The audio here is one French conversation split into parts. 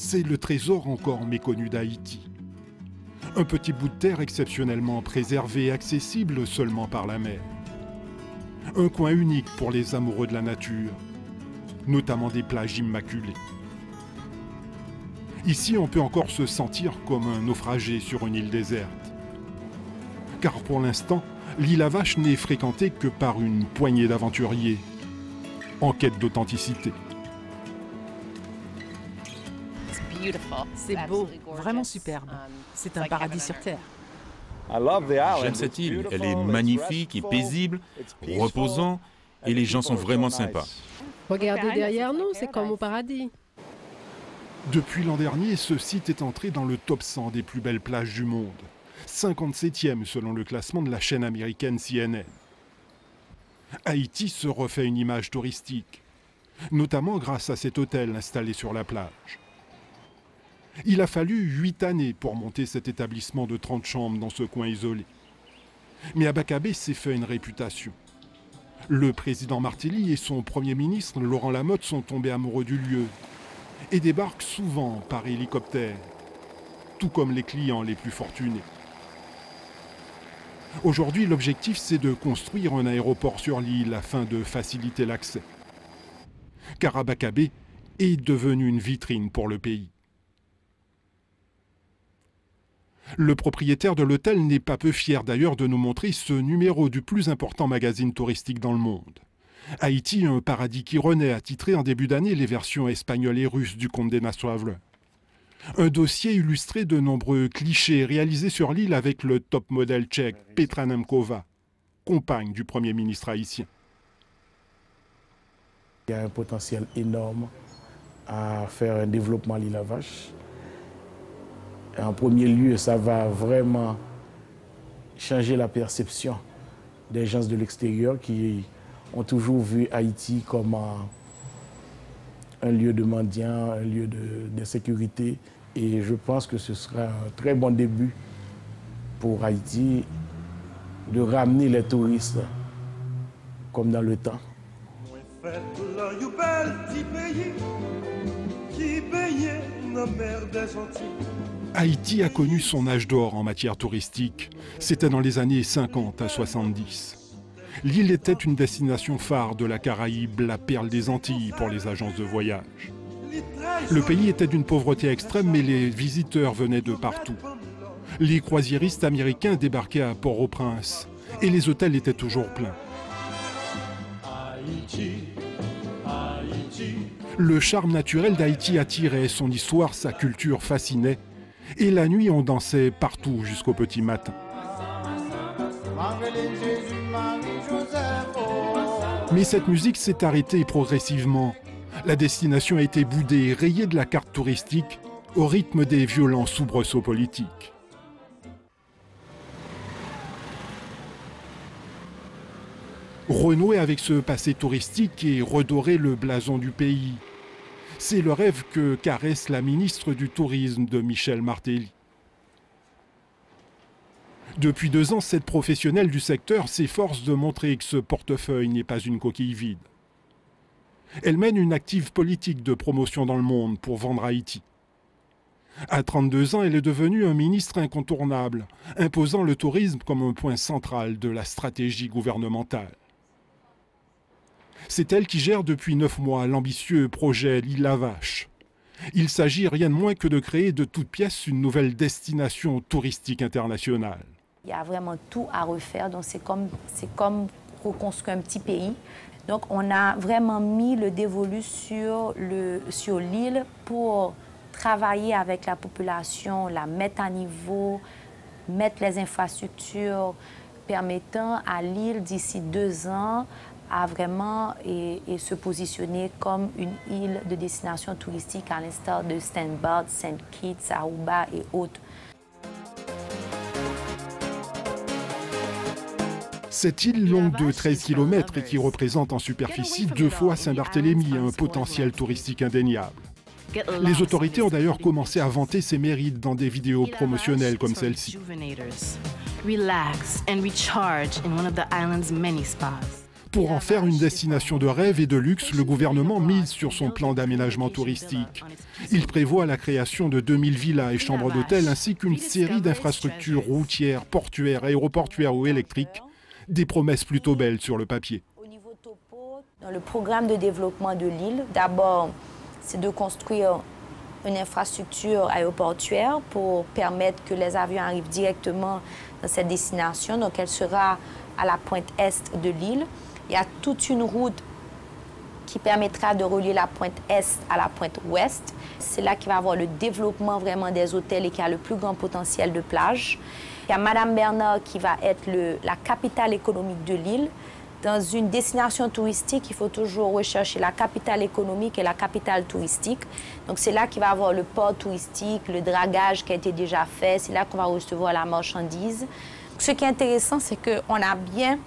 c'est le trésor encore méconnu d'Haïti. Un petit bout de terre exceptionnellement préservé et accessible seulement par la mer. Un coin unique pour les amoureux de la nature, notamment des plages immaculées. Ici, on peut encore se sentir comme un naufragé sur une île déserte. Car pour l'instant, l'île à Vache n'est fréquentée que par une poignée d'aventuriers en quête d'authenticité. C'est beau, vraiment superbe. C'est un paradis sur Terre. J'aime cette île, elle est magnifique et paisible, reposant, et les gens sont vraiment sympas. Regardez derrière nous, c'est comme au paradis. Depuis l'an dernier, ce site est entré dans le top 100 des plus belles plages du monde. 57e selon le classement de la chaîne américaine CNN. Haïti se refait une image touristique, notamment grâce à cet hôtel installé sur la plage. Il a fallu 8 années pour monter cet établissement de 30 chambres dans ce coin isolé. Mais Abakabé s'est fait une réputation. Le président Martelly et son premier ministre, Laurent Lamotte, sont tombés amoureux du lieu et débarquent souvent par hélicoptère, tout comme les clients les plus fortunés. Aujourd'hui, l'objectif, c'est de construire un aéroport sur l'île afin de faciliter l'accès. Car Abakabé est devenu une vitrine pour le pays. Le propriétaire de l'hôtel n'est pas peu fier d'ailleurs de nous montrer ce numéro du plus important magazine touristique dans le monde. Haïti, un paradis qui renaît, a titré en début d'année les versions espagnoles et russes du Condé Nast Traveler. Un dossier illustré de nombreux clichés réalisés sur l'île avec le top modèle tchèque Petra Nemcová, compagne du Premier ministre haïtien. Il y a un potentiel énorme à faire un développement à l'île à Vache. En premier lieu, ça va vraiment changer la perception des gens de l'extérieur qui ont toujours vu Haïti comme un lieu de mendiants, un lieu d'insécurité. Et je pense que ce sera un très bon début pour Haïti de ramener les touristes comme dans le temps. Haïti a connu son âge d'or en matière touristique. C'était dans les années 50 à 70. L'île était une destination phare de la Caraïbe, la perle des Antilles pour les agences de voyage. Le pays était d'une pauvreté extrême, mais les visiteurs venaient de partout. Les croisiéristes américains débarquaient à Port-au-Prince et les hôtels étaient toujours pleins. Le charme naturel d'Haïti attirait, son histoire, sa culture fascinait. Et la nuit, on dansait partout jusqu'au petit matin. Mais cette musique s'est arrêtée progressivement. La destination a été boudée et rayée de la carte touristique au rythme des violents soubresauts politiques. Renouer avec ce passé touristique et redorer le blason du pays. C'est le rêve que caresse la ministre du Tourisme de Michel Martelly. Depuis 2 ans, cette professionnelle du secteur s'efforce de montrer que ce portefeuille n'est pas une coquille vide. Elle mène une active politique de promotion dans le monde pour vendre Haïti. À 32 ans, elle est devenue un ministre incontournable, imposant le tourisme comme un point central de la stratégie gouvernementale. C'est elle qui gère depuis 9 mois l'ambitieux projet L'île à Vache. Il s'agit rien de moins que de créer de toutes pièces une nouvelle destination touristique internationale. Il y a vraiment tout à refaire, donc c'est comme reconstruire un petit pays. Donc on a vraiment mis le dévolu sur l'île pour travailler avec la population, la mettre à niveau, mettre les infrastructures permettant à l'île d'ici 2 ans à vraiment se positionner comme une île de destination touristique à l'instar de St. Barth, St. Kitts, Aruba et autres. Cette île longue de 13 km et qui représente en superficie 2 fois Saint-Barthélemy a un potentiel touristique indéniable. Les autorités ont d'ailleurs commencé à vanter ses mérites dans des vidéos promotionnelles comme celle-ci. Pour en faire une destination de rêve et de luxe, le gouvernement mise sur son plan d'aménagement touristique. Il prévoit la création de 2000 villas et chambres d'hôtel ainsi qu'une série d'infrastructures routières, portuaires, aéroportuaires ou électriques. Des promesses plutôt belles sur le papier. Dans le programme de développement de l'île, d'abord, c'est de construire une infrastructure aéroportuaire pour permettre que les avions arrivent directement dans cette destination. Donc, elle sera à la pointe est de l'île. Il y a toute une route qui permettra de relier la pointe est à la pointe ouest. C'est là qu'il va y avoir le développement vraiment des hôtels et qui a le plus grand potentiel de plage. Il y a Madame Bernard qui va être la capitale économique de l'île. Dans une destination touristique, il faut toujours rechercher la capitale économique et la capitale touristique. Donc, c'est là qu'il va y avoir le port touristique, le dragage qui a été déjà fait. C'est là qu'on va recevoir la marchandise. Ce qui est intéressant, c'est qu'on a bien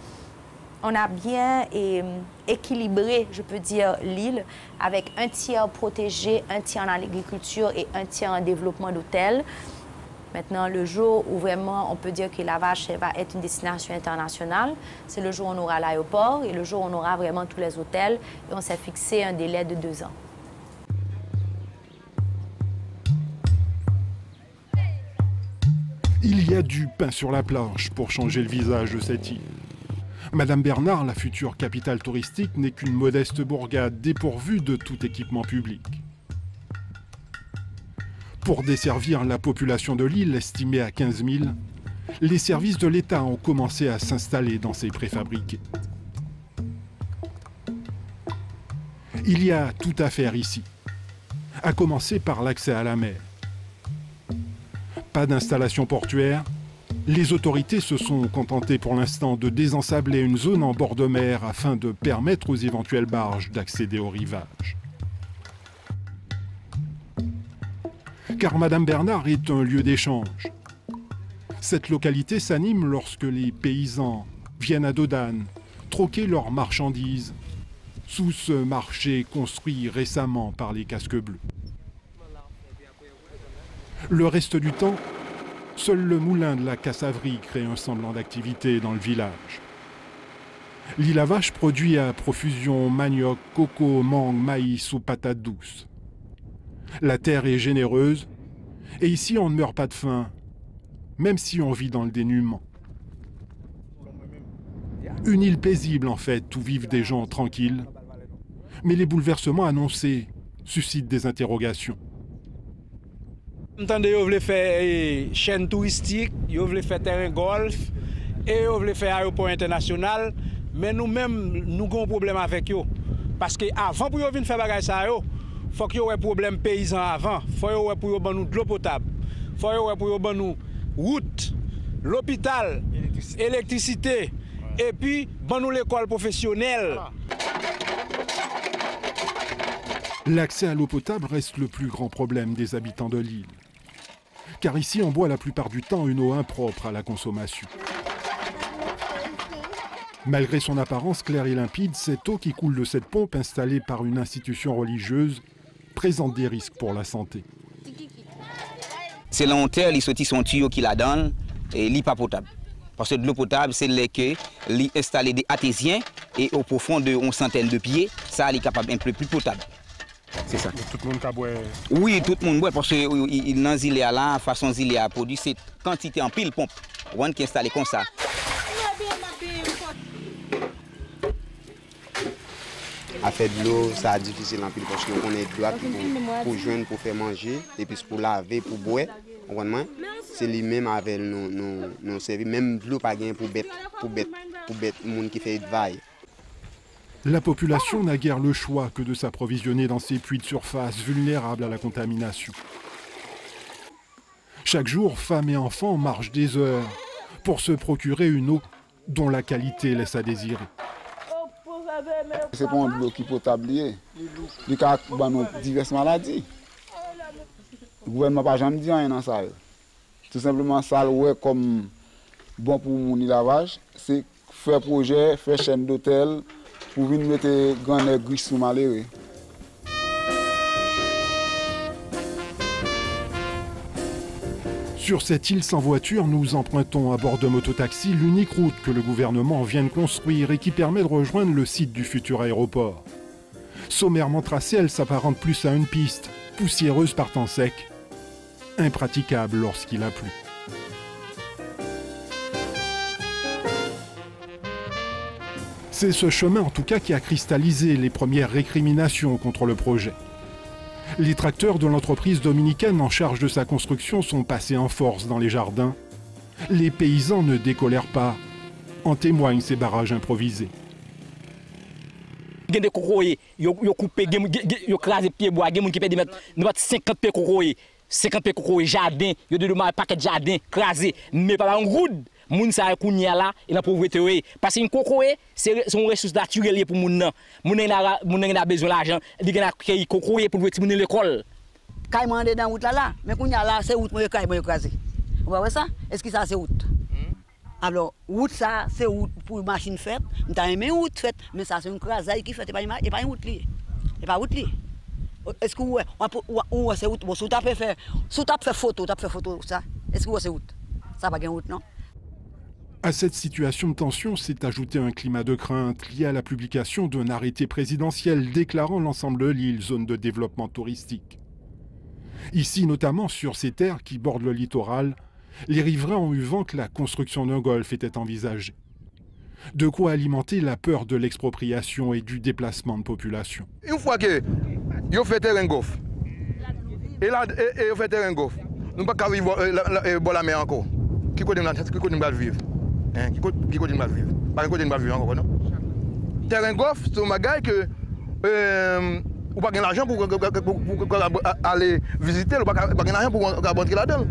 équilibré, je peux dire, l'île avec un tiers protégé, un tiers en agriculture et un tiers en développement d'hôtels. Maintenant, le jour où vraiment on peut dire que la Vache va être une destination internationale, c'est le jour où on aura l'aéroport et le jour où on aura vraiment tous les hôtels. Et on s'est fixé un délai de 2 ans. Il y a du pain sur la planche pour changer le visage de cette île. Madame Bernard, la future capitale touristique, n'est qu'une modeste bourgade dépourvue de tout équipement public. Pour desservir la population de l'île, estimée à 15 000, les services de l'État ont commencé à s'installer dans ces préfabriqués. Il y a tout à faire ici, à commencer par l'accès à la mer. Pas d'installation portuaire, les autorités se sont contentées pour l'instant de désensabler une zone en bord de mer afin de permettre aux éventuelles barges d'accéder au rivage. Car Madame Bernard est un lieu d'échange. Cette localité s'anime lorsque les paysans viennent à Dodane troquer leurs marchandises sous ce marché construit récemment par les casques bleus. Le reste du temps, seul le moulin de la Cassavrie crée un semblant d'activité dans le village. L'île à Vache produit à profusion manioc, coco, mangue, maïs ou patates douces. La terre est généreuse, et ici on ne meurt pas de faim, même si on vit dans le dénuement. Une île paisible en fait, où vivent des gens tranquilles, mais les bouleversements annoncés suscitent des interrogations. Entendez, vous voulez faire chaîne touristique, vous voulez faire terrain golf, et vous voulez faire aéroport international, mais nous-mêmes, nous avons un problème avec eux. Parce qu'avant, pour venir faire bagage ça, il faut qu'il y ait un problème paysan avant. Il faut qu'il y ait de l'eau potable. Il faut qu'il y ait de route, l'hôpital, électricité. Et puis, l'école professionnelle. L'accès à l'eau potable reste le plus grand problème des habitants de l'île. Car ici, on boit la plupart du temps une eau impropre à la consommation. Malgré son apparence claire et limpide, cette eau qui coule de cette pompe installée par une institution religieuse présente des risques pour la santé. C'est l'enterre, il sortit son tuyau qui la donne et l'eau pas potable. Parce que de l'eau potable, c'est que l'eau installé des artésiens et au profond de 1 centaine de pieds, ça est capable un peu plus potable. C'est ça. Tout le monde peut boire? Oui, tout le monde boit parce que dans les îles là, la façon dont il a produit, c'est quantité en pile pompe. On qui est installé comme ça. À faire de l'eau, ça est difficile en pile parce qu'on est droit pour joindre, pour faire manger, et puis pour laver, pour boire. C'est lui-même avec nos services, même de l'eau pas gain pour bête, monde qui fait vaille. La population n'a guère le choix que de s'approvisionner dans ces puits de surface vulnérables à la contamination. Chaque jour, femmes et enfants marchent des heures pour se procurer une eau dont la qualité laisse à désirer. C'est pas un eau qui potable, il y a diverses maladies. Le gouvernement n'a pas jamais dit rien dans ça. Tout simplement, ça, comme bon pour mon lavage, c'est faire projet, faire chaîne d'hôtel, pour venir mettre grand air gris sous malheureux. Sur cette île sans voiture, nous empruntons à bord de mototaxi l'unique route que le gouvernement vient de construire et qui permet de rejoindre le site du futur aéroport. Sommairement tracée, elle s'apparente plus à une piste, poussiéreuse par temps sec, impraticable lorsqu'il a plu. C'est ce chemin en tout cas qui a cristallisé les premières récriminations contre le projet. Les tracteurs de l'entreprise dominicaine en charge de sa construction sont passés en force dans les jardins. Les paysans ne décolèrent pas. En témoignent ces barrages improvisés. Il y a des cocoyers, ils ont coupé, ils ont crasé pieds bois, il y a des gens qui mettent 50 pieds cocoyers, 50 pieds cocoyers, jardin, il y a des paquets de jardin crasés, mais pas en route. Moun sa kounya là et la pauvreté parce que une cocoye c'est une ressource naturelle pour moun nan. Moun a besoin d'argent, il a créé cocoye pour mettre moun l'école. Kay mandé dans route là mais kounya là c'est route moi kay moi écraser. Vous voyez ça? Est-ce que ça c'est route? Alors route ça c'est route pour machine faite, on t'a aimé route faite mais ça c'est une crasaille qui fait et pas une route li. Et pas route li. Est-ce que on c'est route bon sous t'a fait photo ça. Est-ce que c'est route? Ça pas gain route non? À cette situation de tension s'est ajouté un climat de crainte lié à la publication d'un arrêté présidentiel déclarant l'ensemble de l'île zone de développement touristique. Ici, notamment sur ces terres qui bordent le littoral, les riverains ont eu vent que la construction d'un golfe était envisagée. De quoi alimenter la peur de l'expropriation et du déplacement de population. Une fois que vous faites un golfe, et là, vous faites un golfe, nous ne pouvons pas vivre la mer encore. Qui côté de vivre? Qui côté de mal vivre? Pas un côté de mal vivre encore, non? Terrain golf, c'est un bagage que vous n'avez pas l'argent pour aller visiter, vous n'avez pas l'argent pour rentrer là-dedans.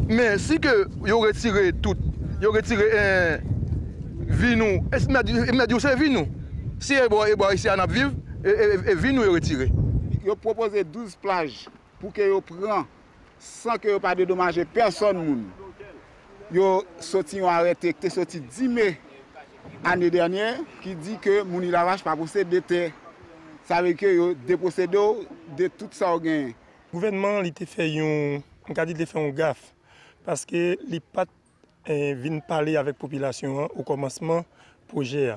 Mais si vous retirez tout, vous retirez vie nous, c'est vie nous. Si vous ici à vivre, vie nous retirez. Vous proposez 12 plages pour que vous preniez sans que vous ne dédommagez personne. Yo sorti un arrêté qui est sorti 10 mai l'année dernière qui dit que mon île Lavage pas possède de terre. Ça veut dire que yo dépossédé de tout ça au gain. Le gouvernement il fait un gaffe parce que les pas viennent parler avec la population au commencement projet.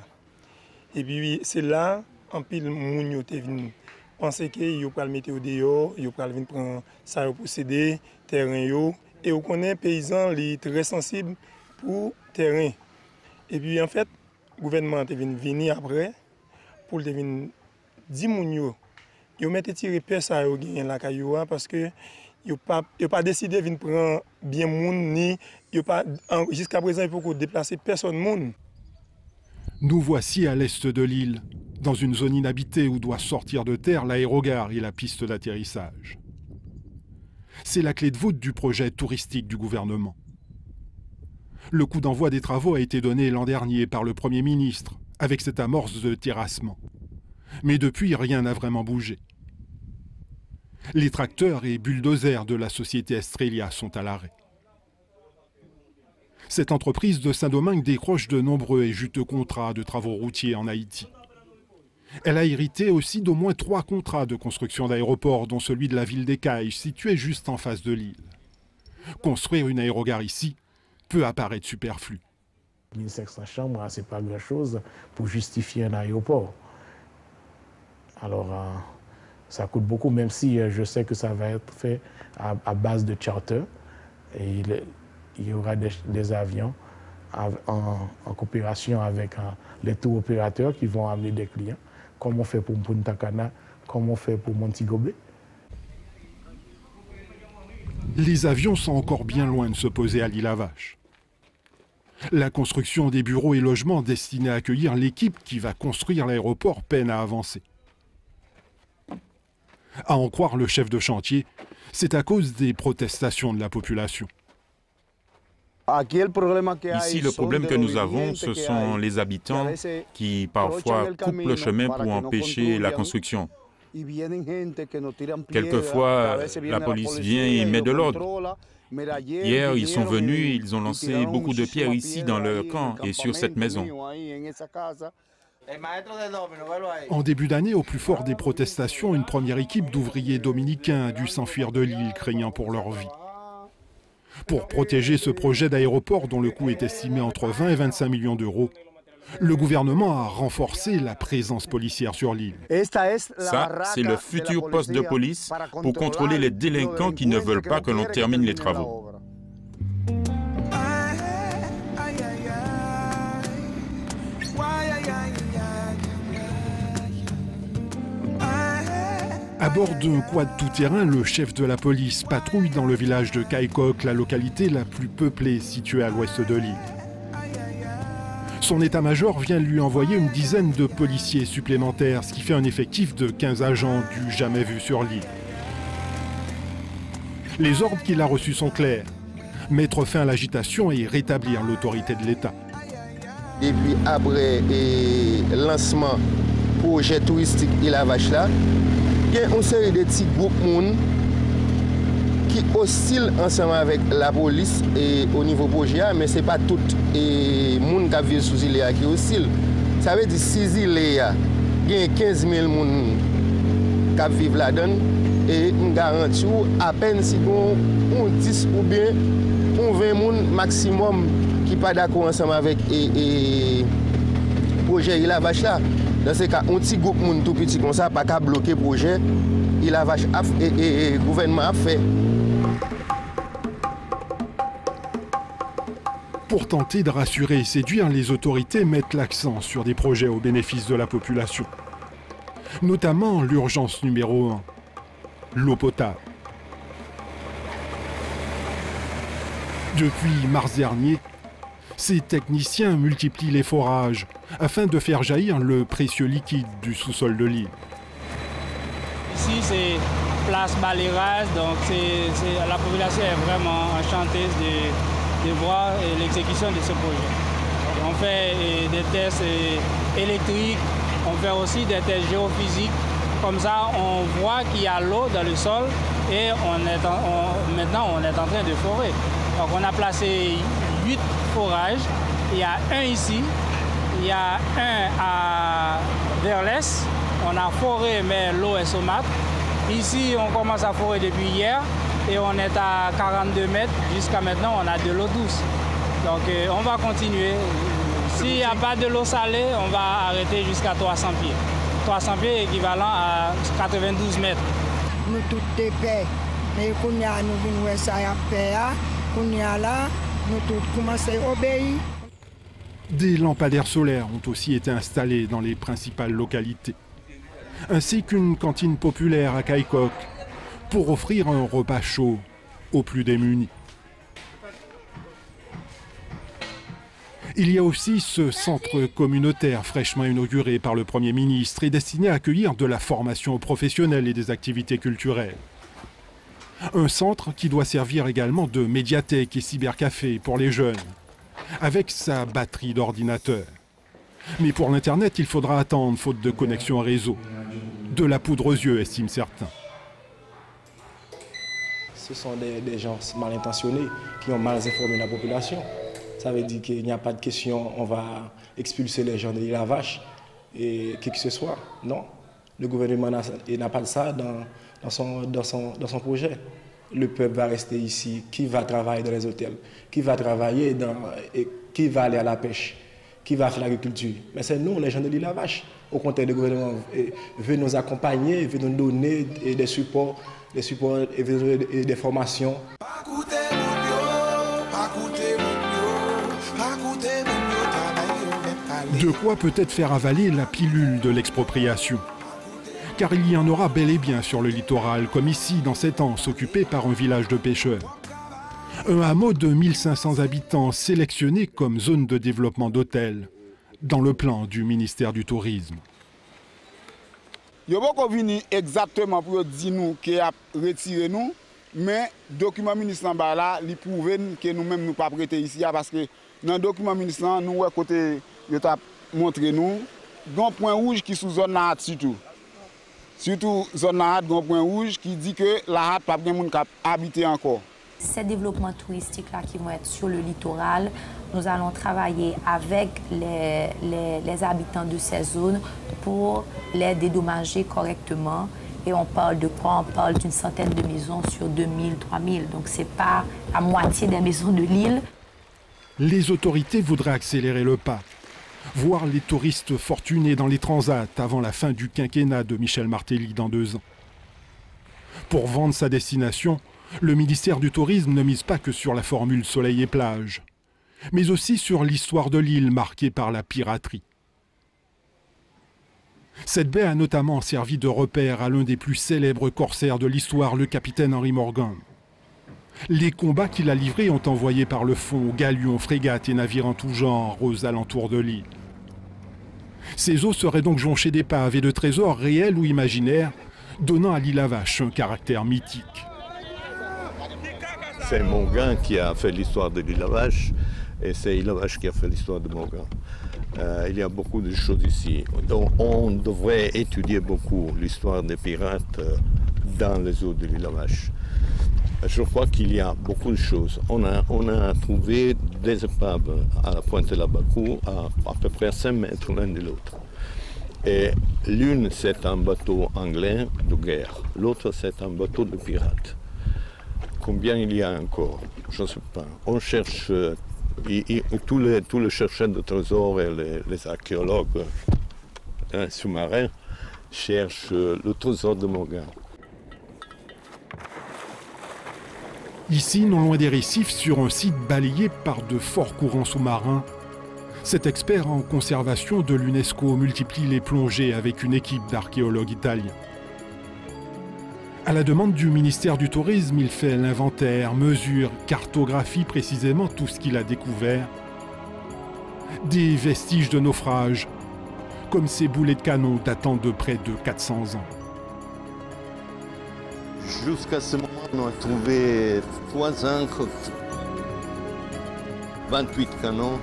Et puis c'est là en pile moun yo te vinn penser que yo pral mettre au dehors, yo pral vinn prendre ça pour céder terrain yo. Et on connaît paysans les très sensibles pour terrain. Et puis en fait, le gouvernement est venu après pour venir dire moun yo mette tirer personne au gain la cailloua parce que yo pas décidé de prendre bien moun ni jusqu'à présent il faut qu'on déplacer personne moun. Nous voici à l'est de l'île, dans une zone inhabitée où doit sortir de terre l'aérogare et la piste d'atterrissage. C'est la clé de voûte du projet touristique du gouvernement. Le coup d'envoi des travaux a été donné l'an dernier par le Premier ministre, avec cette amorce de terrassement. Mais depuis, rien n'a vraiment bougé. Les tracteurs et bulldozers de la société Estrella sont à l'arrêt. Cette entreprise de Saint-Domingue décroche de nombreux et juteux contrats de travaux routiers en Haïti. Elle a hérité aussi d'au moins 3 contrats de construction d'aéroports, dont celui de la ville d'Écailles, située juste en face de l'île. Construire une aérogare ici peut apparaître superflu. 1500 chambres, ce n'est pas grand-chose pour justifier un aéroport. Alors, ça coûte beaucoup, même si je sais que ça va être fait à base de charter. Et il y aura des avions en coopération avec les tours opérateurs qui vont amener des clients. Comme on fait pour Punta Cana, comme on fait pour Montego Bay. Les avions sont encore bien loin de se poser à l'île à Vache. La construction des bureaux et logements destinés à accueillir l'équipe qui va construire l'aéroport peine à avancer. À en croire le chef de chantier, c'est à cause des protestations de la population. Ici, le problème que nous avons, ce sont les habitants qui parfois coupent le chemin pour empêcher la construction. Quelquefois, la police vient et met de l'ordre. Hier, ils sont venus, ils ont lancé beaucoup de pierres ici dans leur camp et sur cette maison. En début d'année, au plus fort des protestations, une première équipe d'ouvriers dominicains a dû s'enfuir de l'île, craignant pour leur vie. Pour protéger ce projet d'aéroport dont le coût est estimé entre 20 et 25 millions d'euros, le gouvernement a renforcé la présence policière sur l'île. Ça, c'est le futur poste de police pour contrôler les délinquants qui ne veulent pas que l'on termine les travaux. À bord d'un quad tout-terrain, le chef de la police patrouille dans le village de Kaikok, la localité la plus peuplée située à l'ouest de l'île. Son état-major vient lui envoyer une dizaine de policiers supplémentaires, ce qui fait un effectif de 15 agents du jamais vu sur l'île. Les ordres qu'il a reçus sont clairs. Mettre fin à l'agitation et rétablir l'autorité de l'État. Et puis après le lancement projet touristique Île à Vache là, il y a une série de petits groupes qui oscillent ensemble avec la police et au niveau projet, mais ce n'est pas tout le monde qui vit sous l'île qui oscille. Ça veut dire que 6 îles, il y a 15 000 personnes qui vivent là-dedans et on garantit à peine si on 10 ou bien on 20 personnes maximum qui ne sont pas d'accord ensemble avec le projet Île à Vache là. Dans ce cas, un petit groupe tout petit comme ça, pas qu'à bloquer le projet, Île à Vache et le gouvernement a fait. Pour tenter de rassurer et séduire, les autorités mettent l'accent sur des projets au bénéfice de la population. Notamment l'urgence numéro 1, l'eau potable. Depuis mars dernier, ces techniciens multiplient les forages afin de faire jaillir le précieux liquide du sous-sol de l'île. Ici, c'est place Baléraz, donc la population est vraiment enchantée de voir l'exécution de ce projet. On fait des tests électriques, on fait aussi des tests géophysiques. Comme ça, on voit qu'il y a l'eau dans le sol et maintenant on est en train de forer. Donc on a placé 8 forages. Il y a un ici, il y a un vers l'est. On a foré, mais l'eau est saumâtre. Ici, on commence à forer depuis hier et on est à 42 mètres. Jusqu'à maintenant, on a de l'eau douce. Donc on va continuer. S'il n'y a pas de l'eau salée, on va arrêter jusqu'à 300 pieds. 300 pieds équivalent à 92 mètres. Nous tous des paix. Mais quand nous venons ça à paix, quand nous là, nous tous commençons à obéir. Des lampadaires solaires ont aussi été installés dans les principales localités, ainsi qu'une cantine populaire à Kaikok pour offrir un repas chaud aux plus démunis. Il y a aussi ce centre communautaire fraîchement inauguré par le Premier ministre et destiné à accueillir de la formation professionnelle et des activités culturelles. Un centre qui doit servir également de médiathèque et cybercafé pour les jeunes, avec sa batterie d'ordinateurs. Mais pour l'Internet, il faudra attendre, faute de connexion réseau. De la poudre aux yeux, estiment certains. Ce sont des gens mal intentionnés qui ont mal informé la population. Ça veut dire qu'il n'y a pas de question, on va expulser les gens de l'Île à Vache et qui que ce soit. Non, le gouvernement n'a pas de ça dans son projet. Le peuple va rester ici, qui va travailler dans les hôtels, qui va travailler qui va aller à la pêche, qui va faire l'agriculture. Mais c'est nous, les gens de l'Île à Vache. Au contraire, le gouvernement veut nous accompagner, veut nous donner des supports et des formations. De quoi peut-être faire avaler la pilule de l'expropriation. Car il y en aura bel et bien sur le littoral, comme ici, dans cette anse occupée par un village de pêcheurs. Un hameau de 1500 habitants sélectionné comme zone de développement d'hôtels, dans le plan du ministère du Tourisme. Il n'y a pas venu exactement pour dire nous qu'il a retiré nous, mais le document ministre là, il prouve que nous-mêmes nous pas prêter ici parce que dans le document ministre, nous côté il a montré nous, il y a un point rouge qui est sous zone là surtout. Surtout zone là, il y a un point rouge qui dit que la hâte pas bien monde habiter encore. Ces développements touristiques-là qui vont être sur le littoral, nous allons travailler avec les habitants de ces zones pour les dédommager correctement Et on parle de quoi? On parle d'une centaine de maisons sur 2000, 3000. Donc c'est pas la moitié des maisons de l'île. Les autorités voudraient accélérer le pas, voir les touristes fortunés dans les transats avant la fin du quinquennat de Michel Martelly dans 2 ans. Pour vendre sa destination, le ministère du Tourisme ne mise pas que sur la formule soleil et plage, mais aussi sur l'histoire de l'île marquée par la piraterie. Cette baie a notamment servi de repère à l'un des plus célèbres corsaires de l'histoire, le capitaine Henry Morgan. Les combats qu'il a livrés ont envoyé par le fond galions, frégates et navires en tout genre aux alentours de l'île. Ces eaux seraient donc jonchées d'épaves et de trésors réels ou imaginaires, donnant à l'île à Vache un caractère mythique. C'est Morgan qui a fait l'histoire de l'île à Vache et c'est l'île à Vache qui a fait l'histoire de Morgan. Il y a beaucoup de choses ici. Donc, on devrait étudier beaucoup l'histoire des pirates dans les eaux de l'île à Vache. Je crois qu'il y a beaucoup de choses. On a trouvé des épaves à la pointe de la Bakou à peu près 5 mètres l'un de l'autre. Et l'une, c'est un bateau anglais de guerre. L'autre, c'est un bateau de pirates. Combien il y a encore? Je ne sais pas. On cherche, tous les chercheurs de trésors et les archéologues sous-marins cherchent le trésor de Morgan. Ici, non loin des récifs, sur un site balayé par de forts courants sous-marins, cet expert en conservation de l'UNESCO multiplie les plongées avec une équipe d'archéologues italiens. À la demande du ministère du Tourisme, il fait l'inventaire, mesure, cartographie précisément tout ce qu'il a découvert. Des vestiges de naufrage, comme ces boulets de canon datant de près de 400 ans. Jusqu'à ce moment, on a trouvé 3 ancres, 28 canons.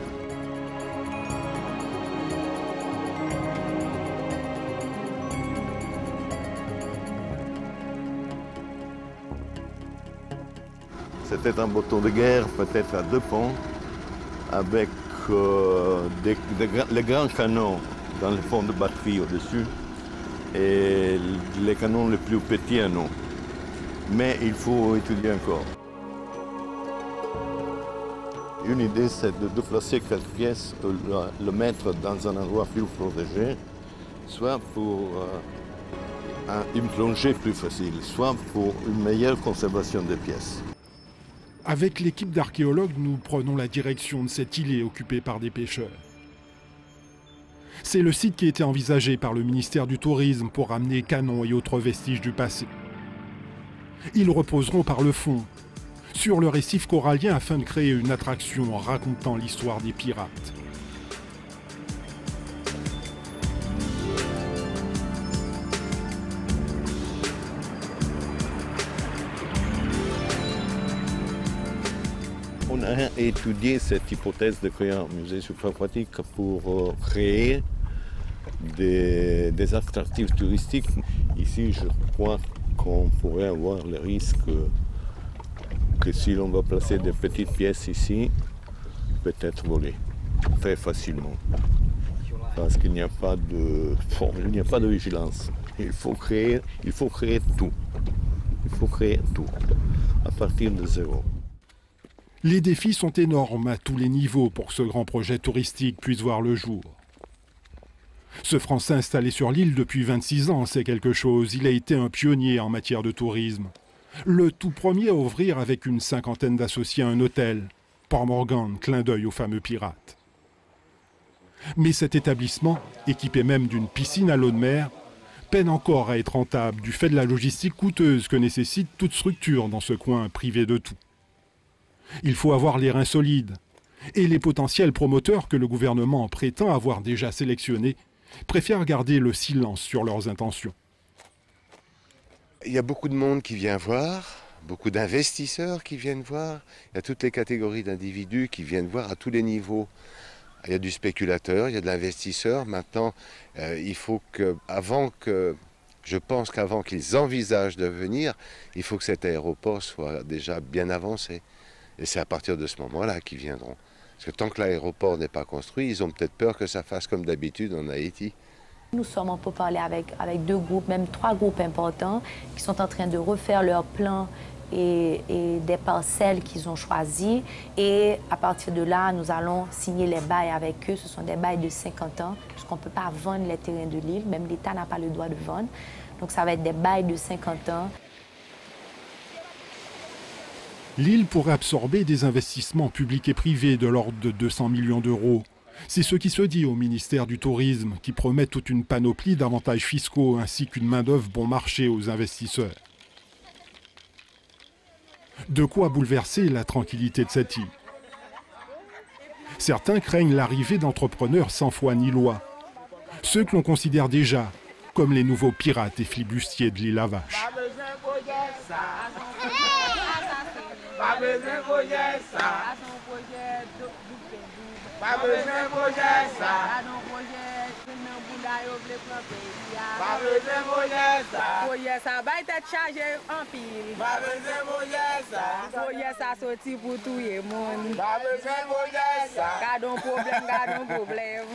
C'était un bateau de guerre, peut-être à 2 ponts, avec les grands canons dans le fond de batterie au-dessus et les canons les plus petits à nous. Mais il faut étudier encore. Une idée, c'est de déplacer quelques pièces, le mettre dans un endroit plus protégé, soit pour une plongée plus facile, soit pour une meilleure conservation des pièces. Avec l'équipe d'archéologues, nous prenons la direction de cet îlet occupé par des pêcheurs. C'est le site qui a été envisagé par le ministère du Tourisme pour ramener canons et autres vestiges du passé. Ils reposeront par le fond, sur le récif corallien afin de créer une attraction racontant l'histoire des pirates. On a étudié cette hypothèse de créer un musée subaquatique pour créer des attractifs touristiques. Ici, je crois qu'on pourrait avoir le risque que si l'on va placer des petites pièces ici, peut-être voler très facilement. Parce qu'il n'y a pas de vigilance. Il faut créer tout. Il faut créer tout, à partir de zéro. Les défis sont énormes à tous les niveaux pour que ce grand projet touristique puisse voir le jour. Ce Français installé sur l'île depuis 26 ans sait quelque chose. Il a été un pionnier en matière de tourisme. Le tout premier à ouvrir avec une 50aine d'associés un hôtel, Port Morgan, clin d'œil aux fameux pirates. Mais cet établissement, équipé même d'une piscine à l'eau de mer, peine encore à être rentable du fait de la logistique coûteuse que nécessite toute structure dans ce coin privé de tout. Il faut avoir les reins solides. Et les potentiels promoteurs que le gouvernement prétend avoir déjà sélectionnés préfèrent garder le silence sur leurs intentions. Il y a beaucoup de monde qui vient voir, beaucoup d'investisseurs qui viennent voir. Il y a toutes les catégories d'individus qui viennent voir à tous les niveaux. Il y a du spéculateur, il y a de l'investisseur. Maintenant, il faut je pense qu'avant qu'ils envisagent de venir, il faut que cet aéroport soit déjà bien avancé. Et c'est à partir de ce moment-là qu'ils viendront. Parce que tant que l'aéroport n'est pas construit, ils ont peut-être peur que ça fasse comme d'habitude en Haïti. Nous sommes, on peut parler avec 2 groupes, même 3 groupes importants qui sont en train de refaire leur plan et des parcelles qu'ils ont choisies. Et à partir de là, nous allons signer les bails avec eux. Ce sont des bails de 50 ans, puisqu'on ne peut pas vendre les terrains de l'île. Même l'État n'a pas le droit de vendre. Donc ça va être des bails de 50 ans. L'île pourrait absorber des investissements publics et privés de l'ordre de 200 millions d'euros. C'est ce qui se dit au ministère du Tourisme, qui promet toute une panoplie d'avantages fiscaux ainsi qu'une main-d'œuvre bon marché aux investisseurs. De quoi bouleverser la tranquillité de cette île. Certains craignent l'arrivée d'entrepreneurs sans foi ni loi, ceux que l'on considère déjà comme les nouveaux pirates et flibustiers de l'île à Vache. Gardons problème.